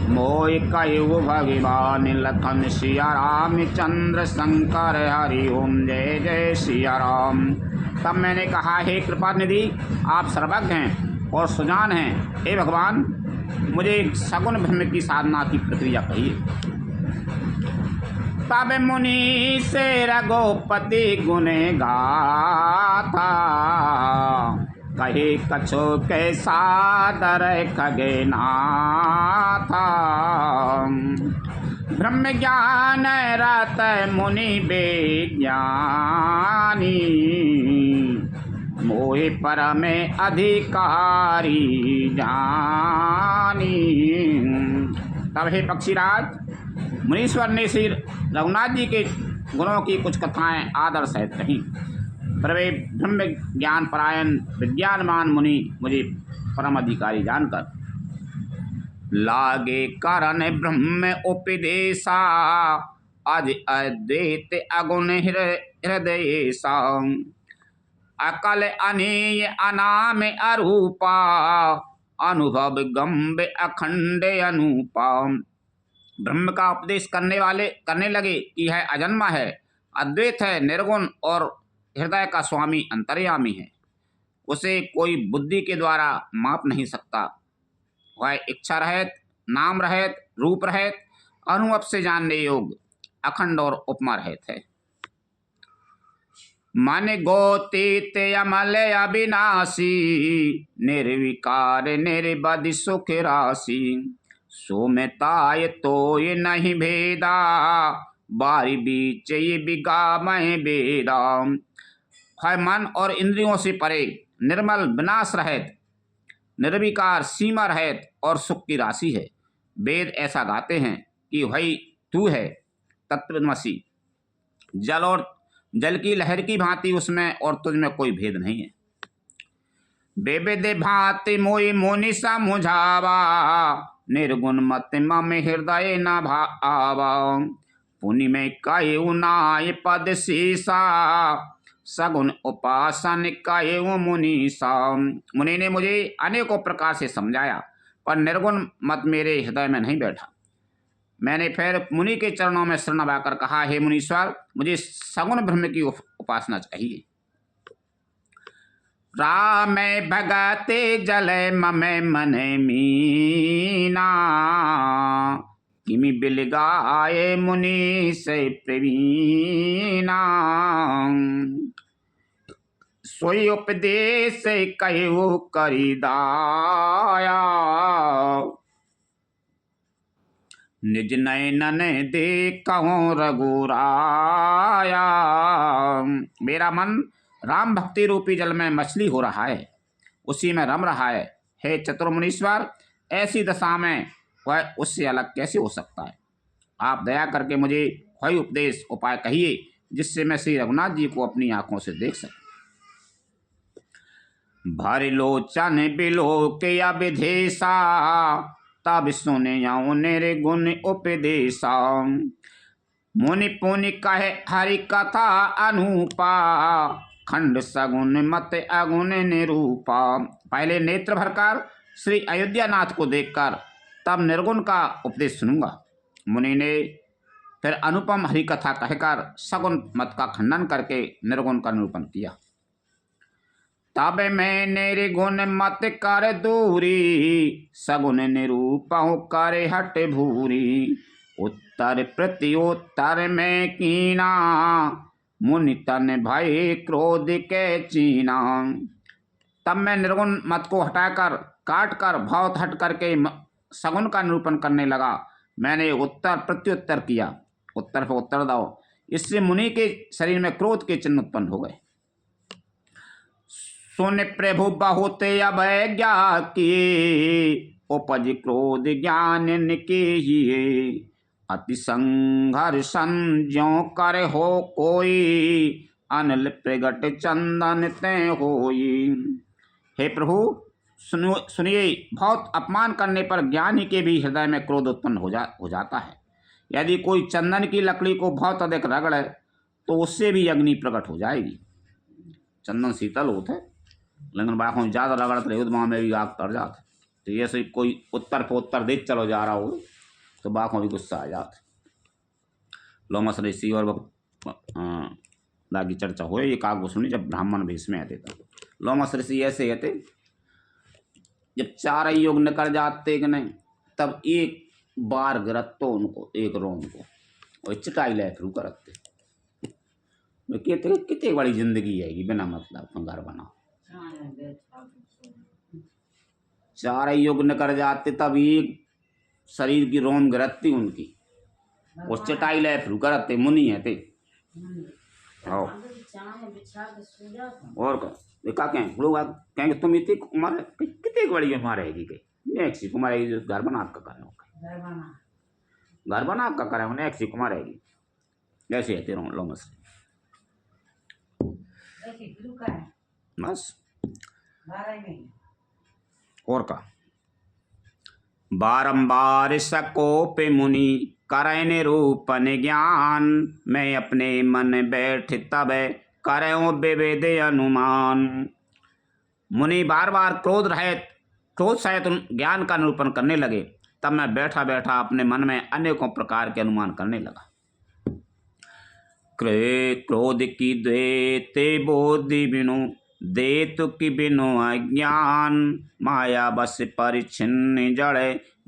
मोहि कयो भगवान। लखन सिया रामचंद्र शंकर हरि ओम, जय जय सिया राम। तब मैंने कहा, हे कृपा निधि, आप सर्वज्ञ हैं और सुजान हैं। हे भगवान, मुझे सगुण ब्रह्म की साधना की प्रक्रिया कहिए। तब मुनि से रघुपति गुण गाथा, कहे कछो के सादर खगे नाथा। ब्रह्म ज्ञान रत मुनि बेज्ञानी, मोहि परम अधिकारी जानी। तब हे पक्षीराज, मुनीश्वर ने श्री रघुनाथ जी के गुणों की कुछ कथाएं आदर सहित कहीं। पर वे ब्रह्म ज्ञान परायण विज्ञानमान मुनि मुझे परम अधिकारी जानकर लागे कारण ब्रह्म उपदेशा। अज अद्वैत अगुण हृदयेशा, अकल अनेय अनाम अरूपा। अनुभव गंभ अखंड अनूपा। ब्रह्म का उपदेश करने लगे कि यह अजन्मा है, अद्वैत है, निर्गुण और हृदय का स्वामी अंतर्यामी है। उसे कोई बुद्धि के द्वारा माप नहीं सकता। वह इच्छा रहित, नाम रहित, रूप रहित, अनुभव से जानने योग्य, अखंड और उपमा रहित है। मन गोतीत अमल अविनाशी, निर्विकार निर्बध सुख राशि। सोमताय तो ये नहीं भेदा, बारी बीच ये बिगामय बेदा। है मन और इंद्रियों से परे, निर्मल, विनाश रहित, निर्विकार, सीमा रहित और सुख की राशि है। वेद ऐसा गाते हैं कि वही तू है, तत्वमसि। जल और जल की लहर की भांति उसमें और तुझ में कोई भेद नहीं है। बेबेद भांति मोई मुनि समुझावा, निर्गुण मत मम हृदय न भावा। पुनि में कयो नाय पद शीसा, सगुण उपासन कयो मुनीसा। मुनि ने मुझे अनेकों प्रकार से समझाया, पर निर्गुण मत मेरे हृदय में नहीं बैठा। मैंने फिर मुनि के चरणों में शरण नवाकर कहा, हे मुनीश्वर, मुझे सगुण ब्रह्म की उपासना चाहिए। राम भगते जल ममे मन मीना, किमि बिल गाये मुनि से प्रवीणा। सोई उपदेश कहु करि दाया, निज नयनन देखहु रघुराया। मेरा मन राम भक्ति रूपी जल में मछली हो रहा है, उसी में रम रहा है। हे चतुर्मुनीश्वर, ऐसी दशा में वह उससे अलग कैसे हो सकता है? आप दया करके मुझे कोई उपदेश उपाय कहिए जिससे मैं श्री रघुनाथ जी को अपनी आंखों से देख सकूं। भर लोचन बिलो के अविधेशा, तब सुने निर्गुण उपदेशा। मुनि पुनि कहे हरि कथा अनूपा, खंड सगुन मत अगुण निरूपा। पहले नेत्र भरकर श्री अयोध्यानाथ को देखकर तब निर्गुण का उपदेश सुनूंगा। मुनि ने फिर अनुपम हरि कथा कहकर सगुण मत का खंडन करके निर्गुण का निरूपण किया। तब मैं निर्गुण मत कर दूरी, सगुण निरूपहु करे हट भूरी। उत्तर प्रत्युत्तर में कीना, मुनि तन भय क्रोध के चीना। तब मैं निर्गुण मत को हटाकर काट कर भाव हट करके सगुण का निरूपण करने लगा। मैंने उत्तर प्रत्युत्तर किया, उत्तर पर उत्तर दाओ। इससे मुनि के शरीर में क्रोध के चिन्ह उत्पन्न हो गए। सुन प्रभु बहुत अवज्ञा किए, उपज क्रोध ज्ञान के ही। अति संघर्षण ज्यों कर हो कोई, अनल प्रगट चंदन ते होई। हे प्रभु, सुनिए, बहुत अपमान करने पर ज्ञानी के भी हृदय में क्रोध उत्पन्न हो जाता है। यदि कोई चंदन की लकड़ी को बहुत अधिक रगड़े तो उससे भी अग्नि प्रकट हो जाएगी। चंदन शीतल होता है, लेकिन बाखों ज़्यादा रगड़ते रहे तो में भी आग तर जाते। तो ये से कोई उत्तर पर उत्तर देख चलो जा रहा हो तो बाखों भी गुस्सा आ जाते। लोमस ऋषि और लागी चर्चा हो, ये काग सुनी जब ब्राह्मण भेष में आते तब लोमस ऋषि ऐसे कहते, जब चार योग निकल जाते कि नहीं, तब एक बार गिरत तो उनको एक रोम को और चिटाई ले फिर करते। कहते कितनी बड़ी जिंदगी है बिना मतलब घर बना। चार योग निकल जाते तब एक शरीर की रोम गिरती उनकी और चटाई ले फिर करते। मुनि है थे और का कहें लोग कहेंगे तुम इतनी उम्र कितनी बड़ी उम्र रहेगी, कहीं कुमार रहेगी, घर बना आपका करें, घर बना आपका करें, उन्हें एक कुमार रहेगी। ऐसे है तेरह लोमस बस और का। बारंबार सकोप मुनि करें निरूपण ज्ञान, मैं अपने मन बैठ तब करें विवेद अनुमान। मुनि बार बार क्रोध सहित ज्ञान का निरूपण करने लगे। तब मैं बैठा बैठा अपने मन में अनेकों प्रकार के अनुमान करने लगा। क्रोध की द्वेते बोधि बिनु, देतु की बिनु अज्ञान। माया बस परिच्छिन्न जड़,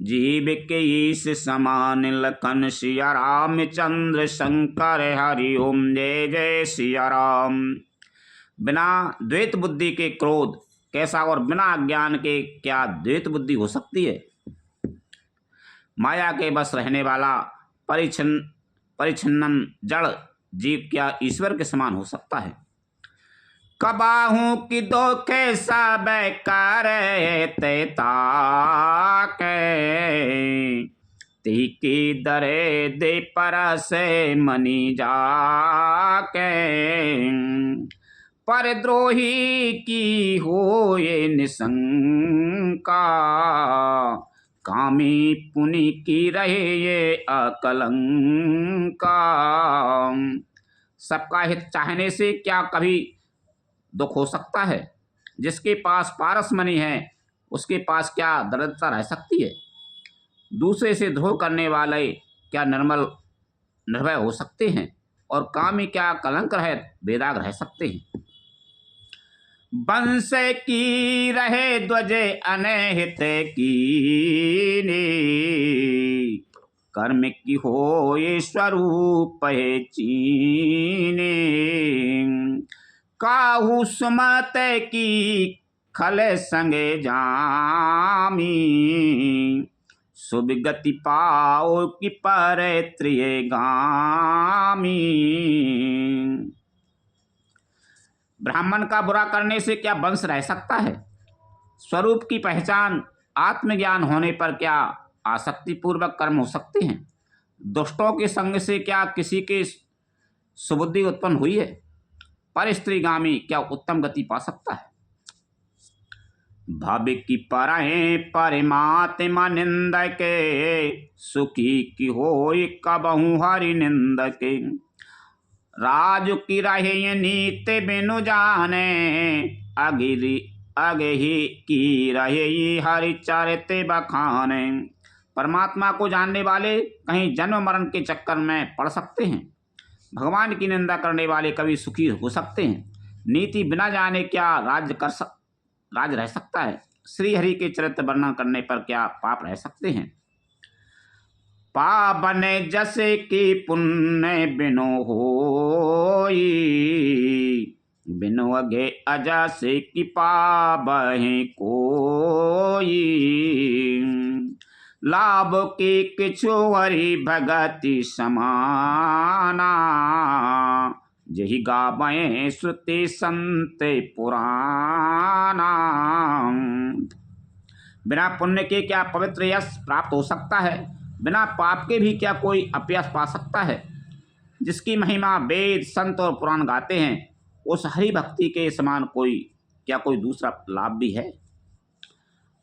जीव के ईश समान। लखन सिया राम चंद्र शंकर हरि ओम, जय जय सिया राम। बिना द्वैत बुद्धि के क्रोध कैसा, और बिना अज्ञान के क्या द्वैत बुद्धि हो सकती है? माया के बस रहने वाला परिच्छिन्न जड़ जीव क्या ईश्वर के समान हो सकता है? कबाहू की दोखे सब करे ताके, ती की दरे दे पर से मनी जाके। पर द्रोही की हो ये निशंका, कामी पुनि की रहे ये अकलंका। सबका हित चाहने से क्या कभी दुख हो सकता है? जिसके पास पारस मणि है उसके पास क्या दरिद्रता रह सकती है? दूसरे से द्रोह करने वाले क्या निर्मल निर्भय हो सकते हैं, और कामी क्या कलंक रहित बेदाग रह सकते हैं। वंश की रहे ध्वजे अनहित कीने, कर्म की हो ये स्वरूप है चीने। काहू सुमत की खल संगे जामी, शुभ गति पाओ कि पर गामी। ब्राह्मण का बुरा करने से क्या वंश रह सकता है? स्वरूप की पहचान आत्मज्ञान होने पर क्या आसक्ति पूर्वक कर्म हो सकते हैं? दुष्टों के संग से क्या किसी के सुबुद्धि उत्पन्न हुई है? पर स्त्रीगामी क्या उत्तम गति पा सकता है? भव की परहे परमात्मा निंदक, सुखी की होई कबहु हरि निंदक। राजु की रहे नीत बिनु जाने, अगिरी अगे ही की रहे हरि चरित बखाने। परमात्मा को जानने वाले कहीं जन्म मरण के चक्कर में पड़ सकते हैं। भगवान की निंदा करने वाले कभी सुखी हो सकते हैं। नीति बिना जाने क्या राज रह सकता है? श्री हरि के चरित्र वर्णन करने पर क्या पाप रह सकते हैं? पावन जसे की पुण्य बिनो होई, बिनो अगे अजसे की पाबहि कोई। लाभ की किछु हरि भगति समाना, जही गावें श्रुति संत पुराना। बिना पुण्य के क्या पवित्र यश प्राप्त हो सकता है? बिना पाप के भी क्या कोई अपयश पा सकता है? जिसकी महिमा वेद संत और पुराण गाते हैं, उस हरि भक्ति के समान क्या कोई दूसरा लाभ भी है?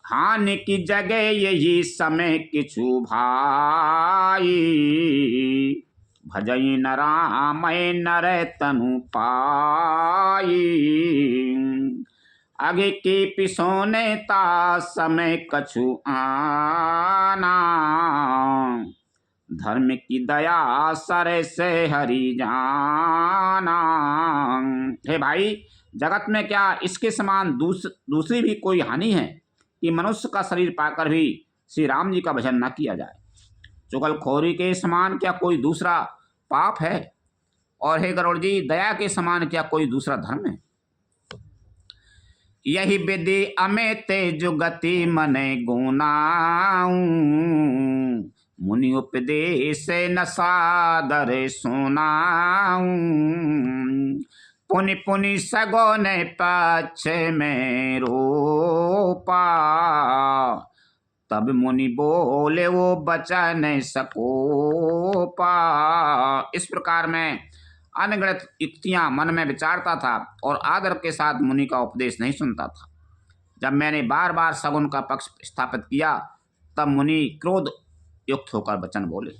हानि की जगह यही समय किछु भाई, भजई न राम नर तनु पाई। आगे के पिसोने ता समय कछु आना, धर्म की दया सर से हरि जाना। हे भाई, जगत में क्या इसके समान दूसरी भी कोई हानि है कि मनुष्य का शरीर पाकर भी श्री राम जी का भजन न किया जाए? चुगलखोरी के समान क्या कोई दूसरा पाप है? और हे गरुड़ जी, दया के समान क्या कोई दूसरा धर्म है? यही विधि अमित जुगति मने गुनाऊं, मुनि उपदेश न सादर सुनाऊं। पुनि पुनि सगोन पक्ष में रोपा, तब मुनि बोले वो बचन सकोपा। इस प्रकार मैं अनगणित युक्तियां मन में विचारता था और आदर के साथ मुनि का उपदेश नहीं सुनता था। जब मैंने बार बार सगुन का पक्ष स्थापित किया, तब मुनि क्रोध युक्त होकर वचन बोले।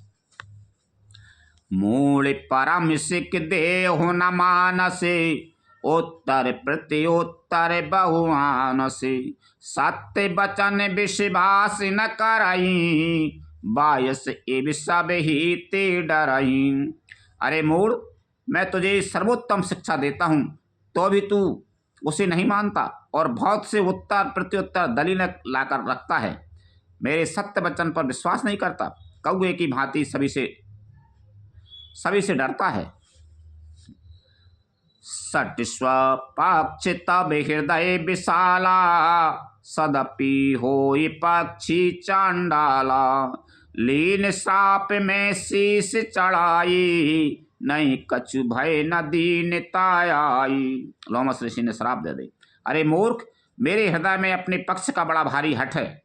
मूल परम सिख देहो न मानसे, उत्तर प्रत्युत्तर बहुआनसे। सत्य वचन विश्वास न करई, बायस एवं सब ही ते डरई। अरे मूढ़, मैं तुझे सर्वोत्तम शिक्षा देता हूँ तो भी तू उसे नहीं मानता और बहुत से उत्तर प्रत्युत्तर दलील लाकर रखता है। मेरे सत्य वचन पर विश्वास नहीं करता। कौवे की भांति सभी से डरता है। सट स्वपक्ष तब हृदय विशाला, सदपि होई पक्षी चांडाला। लीन श्राप में शीश चढ़ाई, नहीं कछु भय न दीनताई। लोमस ऋषि ने श्राप दे दी। अरे मूर्ख, मेरे हृदय में अपने पक्ष का बड़ा भारी हठ है,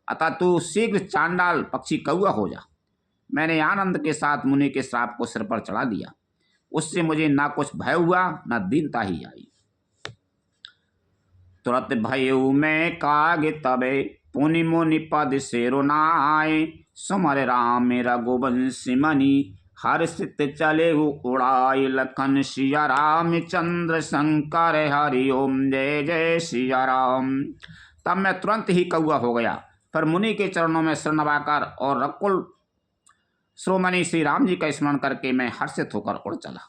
अतः तू शीघ्र चांडाल पक्षी कौआ हो जा। मैंने आनंद के साथ मुनि के श्राप को सिर पर चढ़ा दिया। उससे मुझे ना कुछ भय हुआ, ना दीनता ही आई। तुरंत भयऊ में काग तबे, पुनि मुनि पद से रुनाए। सुमर राम रघुवंशी मनि, हर्षित चले उड़ाई। लखन सिया राम चंद्र शंकर हरि ओम, जय जय सिया राम। तब मैं तुरंत ही कौआ हो गया। फिर मुनि के चरणों में सिर नवाकर और रकुल श्रोमणि श्री राम जी का स्मरण करके मैं हर्षित होकर उड़ चला।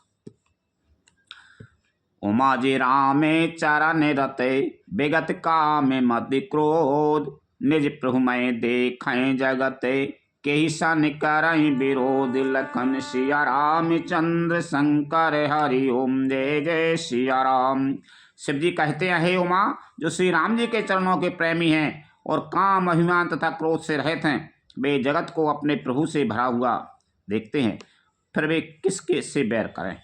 उमा जी रामे चरण रते विगत काम मति क्रोध, निज प्रभु मैं देखें जगते केहि सन करई विरोध। लखन सिया रामचंद्र शंकर हरि ओम, जय जय सिया राम। शिव जी कहते हैं, हे उमा, जो श्री राम जी के चरणों के प्रेमी हैं और काम अभिमान तथा क्रोध से रहित हैं, वे जगत को अपने प्रभु से भरा हुआ देखते हैं, फिर वे किसके से बैर करें।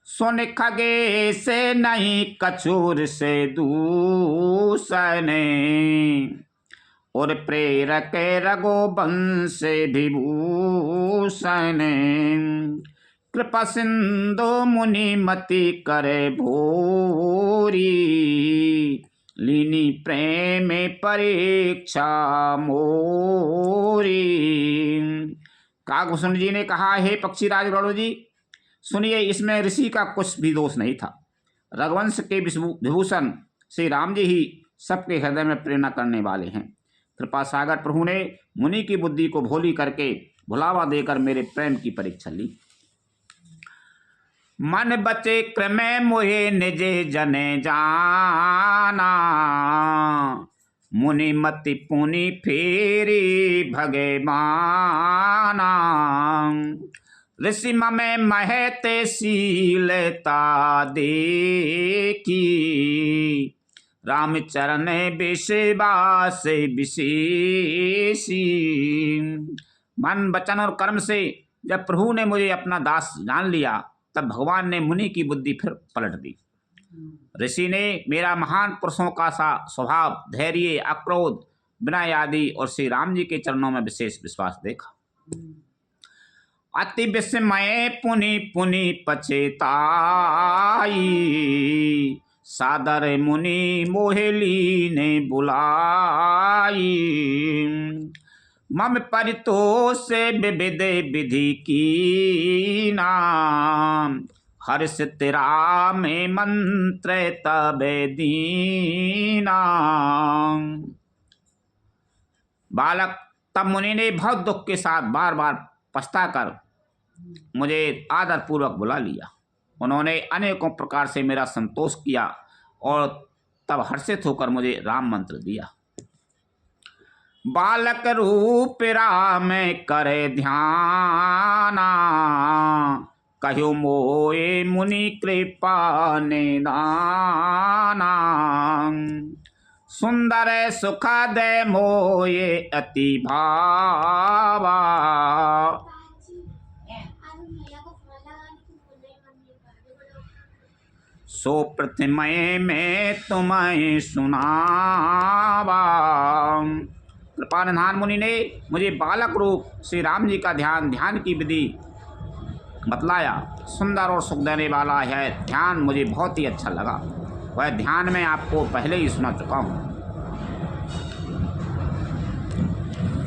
सुन खगे से नहीं कछुर से दूसने, और प्रेरक रघुवंश विभूषण। कृपा सिंधु मुनि मति करे भोरी, लीनी प्रेम परीक्षा मोरी। काकभूषण जी ने कहा, हे पक्षीराज गरुड़ जी, सुनिए, इसमें ऋषि का कुछ भी दोष नहीं था। रघुवंश के विभूषण श्री राम जी ही सबके हृदय में प्रेरणा करने वाले हैं। कृपा सागर प्रभु ने मुनि की बुद्धि को भोली करके भुलावा देकर मेरे प्रेम की परीक्षा ली। मन बचे क्रमे मोहे निजे जने जाना, मुनि मति पुनि फेरी भगे माना। ऋषि ममे महते शीलता देखी, रामचरण विश्वास विशेषी। मन वचन और कर्म से जब प्रभु ने मुझे अपना दास जान लिया, तब भगवान ने मुनि की बुद्धि फिर पलट दी। ऋषि ने मेरा महान पुरुषों का सा स्वभाव, धैर्य, अक्रोध, विनय आदि और श्री राम जी के चरणों में विशेष विश्वास देखा। अति विस्मय पुनि पुनि पछताई, सादर मुनि मोहेली ने बुलाई। मम परितोष विविध विधि की नाम, हर्ष तेरा में मंत्र तब दीना। बालक तब मुनि ने बहुत दुख के साथ बार बार पछता कर मुझे आदर पूर्वक बुला लिया। उन्होंने अनेकों प्रकार से मेरा संतोष किया और तब हर्षित होकर मुझे राम मंत्र दिया। बालक रूप राम करे ध्याना, कहो मोए मुनि कृपा निदाना। सुंदर सुखद मोए अति भावा, सो प्रथमय में तुम्हें सुनावा। कृपानिधान मुनि ने मुझे बालक रूप श्री राम जी का ध्यान की विधि बतलाया। सुंदर और सुख देने वाला है ध्यान, मुझे बहुत ही अच्छा लगा। वह ध्यान मैं आपको पहले ही सुना चुका हूँ।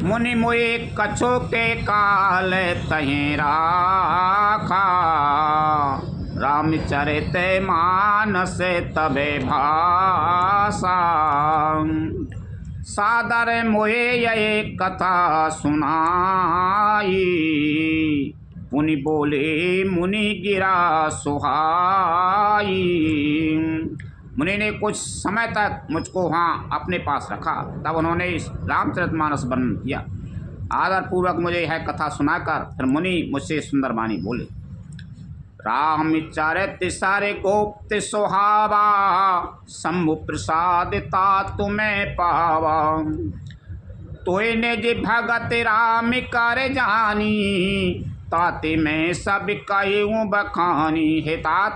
मुनि मोए कछो के काल तहें राखा, रामचरित मानस तबे भाषा। सादर मोहे ये कथा सुनाई, पुनि बोले मुनि गिरा सुहाई। मुनि ने कुछ समय तक मुझको वहाँ अपने पास रखा। तब उन्होंने रामचरितमानस वर्णन किया। आदरपूर्वक मुझे यह कथा सुनाकर फिर मुनि मुझसे सुंदर वाणी बोले। रामचरित सारे गोप्त सुहावा, शंभु प्रसादिता तुम्हें पावा। तोय निज भगत राम कर जानी, ताते मैं सब कहूँ बखानी। हे तात,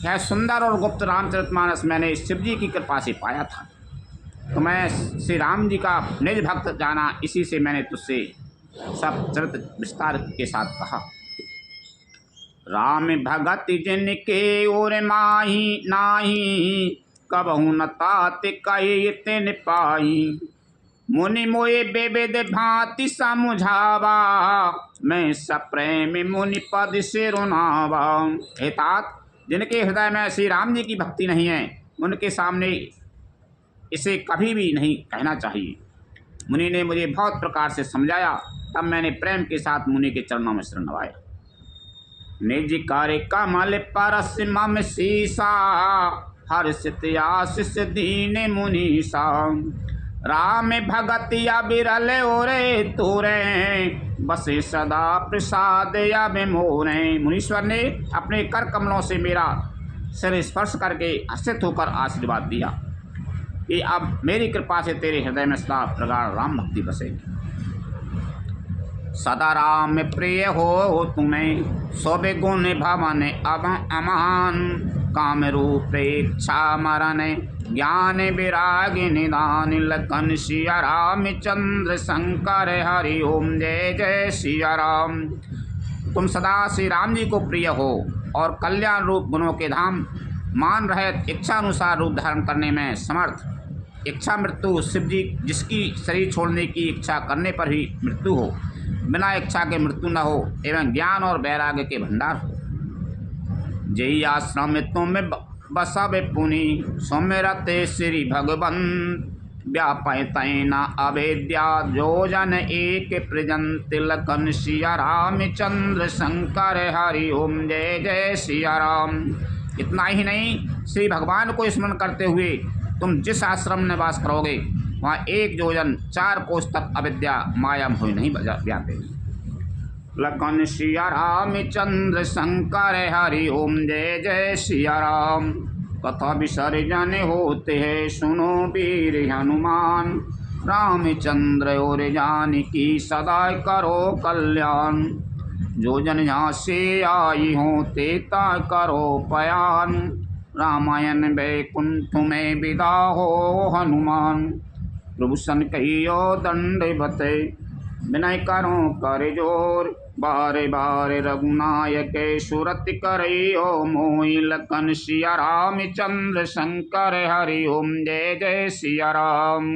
यह सुंदर और गुप्त रामचरितमानस मैंने शिव जी की कृपा से पाया था, तो मैं श्री राम जी का निज भक्त जाना, इसी से मैंने तुझसे सब चरित्र विस्तार के साथ कहा। राम भगत जिनके और माही नाही, कबहु न तात कहे तिन पाई। मुनि मोए विविध भांति समझावा, मैं सप्रेम मुनि पद से रुनावा। हे तात, जिनके हृदय में श्री राम जी की भक्ति नहीं है, उनके सामने इसे कभी भी नहीं कहना चाहिए। मुनि ने मुझे बहुत प्रकार से समझाया तब मैंने प्रेम के साथ मुनि के चरणों में शरण नवाया। निज कार्य कमल परस मम सीसा, हर्षित आशीष दीन मुनीसा। राम भगतिया बिरल ओरे तोरे, बसे सदा प्रसाद अब मोरे। मुनीश्वर ने अपने कर कमलों से मेरा सिर स्पर्श करके हर्षित होकर आशीर्वाद दिया कि अब मेरी कृपा से तेरे हृदय में सदा प्रगाढ़ राम भक्ति बसेगी। सदा राम प्रिय हो तुम्हें, सोबे गुण भवन अब अमान। काम रूप इच्छा मरण, ज्ञान विराग निदान। लखन सिया राम चंद्र शंकर हरि ओम जय जय सिया राम। तुम सदा श्री राम जी को प्रिय हो और कल्याण रूप गुणों के धाम मान रहे, इच्छा अनुसार रूप धारण करने में समर्थ। इच्छा मृत्यु शिव जी, जिसकी शरीर छोड़ने की इच्छा करने पर ही मृत्यु हो, बिना इच्छा के मृत्यु न हो, एवं ज्ञान और वैराग्य के भंडार हो। जय आश्रम तुम बसब पुनि, सुमिरते श्री भगवन। व्यापय तैना अवेद्या, जो जन एक प्रजंत। लखन सिया राम चंद्र शंकर हरि ओम जय जय सिया राम। इतना ही नहीं, श्री भगवान को स्मरण करते हुए तुम जिस आश्रम में वास करोगे, वहाँ 1 योजन 4 कोस तक अविद्या माया मोह नहीं व्यापे। लखन सिया राम चंद्र शंकर हरि ओम जय जय सिया राम। कथा विसर्जन होते हैं, सुनो वीर हनुमान। रामचंद्र और जानकी सदा करो कल्याण। जो जन यहाँ से आई हो, तेता करो पयान। रामायण वैकुंठ में विदा हो हनुमान। प्रभु सन कहियो दंड बते, विनय करो कर जोर। बारे बारे रघुनायक सुरत करियो मोहि। लखन सिया राम चंद्र शंकर हरि ओम जय जय सिया राम।